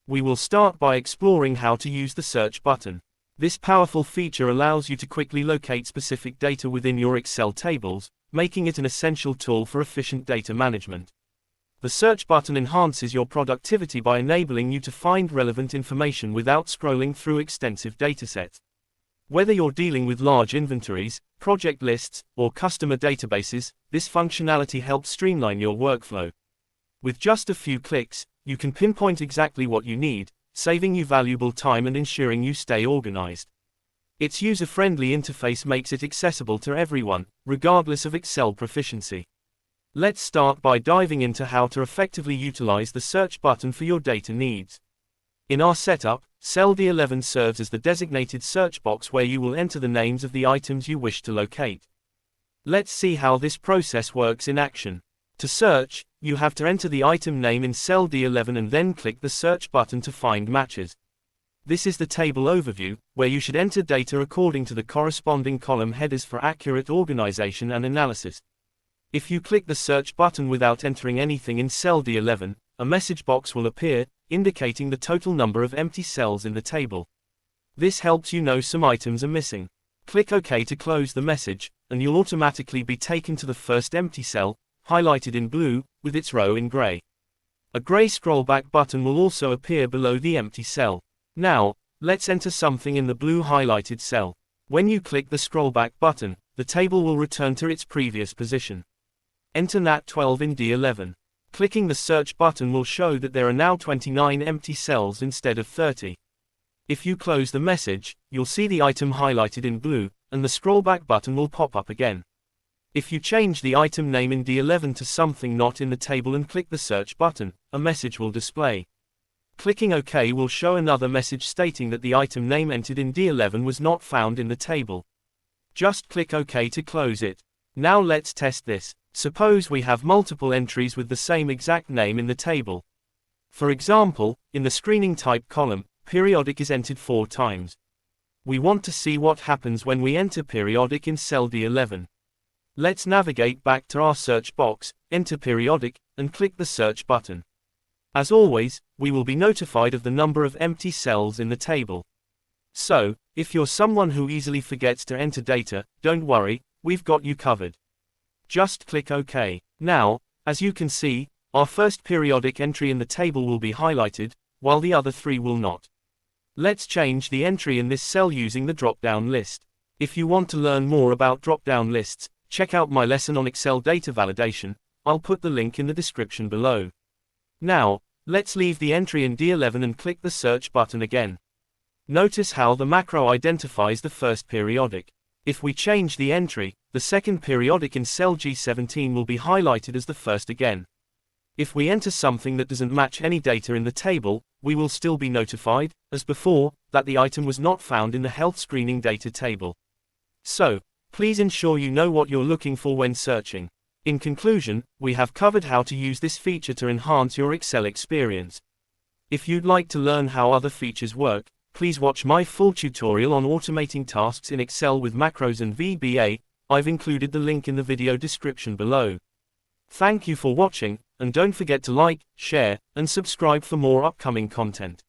We will start by exploring how to use the search button. This powerful feature allows you to quickly locate specific data within your Excel tables, making it an essential tool for efficient data management. The search button enhances your productivity by enabling you to find relevant information without scrolling through extensive datasets. Whether you're dealing with large inventories, project lists, or customer databases, this functionality helps streamline your workflow. With just a few clicks, you can pinpoint exactly what you need, saving you valuable time and ensuring you stay organized. Its user-friendly interface makes it accessible to everyone, regardless of Excel proficiency. Let's start by diving into how to effectively utilize the search button for your data needs. In our setup, cell D11 serves as the designated search box where you will enter the names of the items you wish to locate. Let's see how this process works in action. To search, you have to enter the item name in cell D11 and then click the search button to find matches. This is the table overview, where you should enter data according to the corresponding column headers for accurate organization and analysis. If you click the search button without entering anything in cell D11, a message box will appear, indicating the total number of empty cells in the table. This helps you know some items are missing. Click OK to close the message, and you'll automatically be taken to the first empty cell, highlighted in blue, with its row in gray. A gray scrollback button will also appear below the empty cell. Now, let's enter something in the blue highlighted cell. When you click the scrollback button, the table will return to its previous position. Enter NAT12 in D11. Clicking the search button will show that there are now 29 empty cells instead of 30. If you close the message, you'll see the item highlighted in blue, and the scrollback button will pop up again. If you change the item name in D11 to something not in the table and click the search button, a message will display. Clicking OK will show another message stating that the item name entered in D11 was not found in the table. Just click OK to close it. Now let's test this. Suppose we have multiple entries with the same exact name in the table. For example, in the screening type column, periodic is entered 4 times. We want to see what happens when we enter periodic in cell D11. Let's navigate back to our search box, enter periodic, and click the search button. As always, we will be notified of the number of empty cells in the table. So, if you're someone who easily forgets to enter data, don't worry, we've got you covered. Just click OK. Now, as you can see, our first periodic entry in the table will be highlighted, while the other 3 will not. Let's change the entry in this cell using the drop-down list. If you want to learn more about drop-down lists, check out my lesson on Excel data validation. I'll put the link in the description below. Now, let's leave the entry in D11 and click the search button again. Notice how the macro identifies the first periodic. If we change the entry, the second periodic in cell G17 will be highlighted as the first again. If we enter something that doesn't match any data in the table, we will still be notified, as before, that the item was not found in the health screening data table. So, please ensure you know what you're looking for when searching. In conclusion, we have covered how to use this feature to enhance your Excel experience. If you'd like to learn how other features work, please watch my full tutorial on automating tasks in Excel with macros and VBA. I've included the link in the video description below. Thank you for watching, and don't forget to like, share, and subscribe for more upcoming content.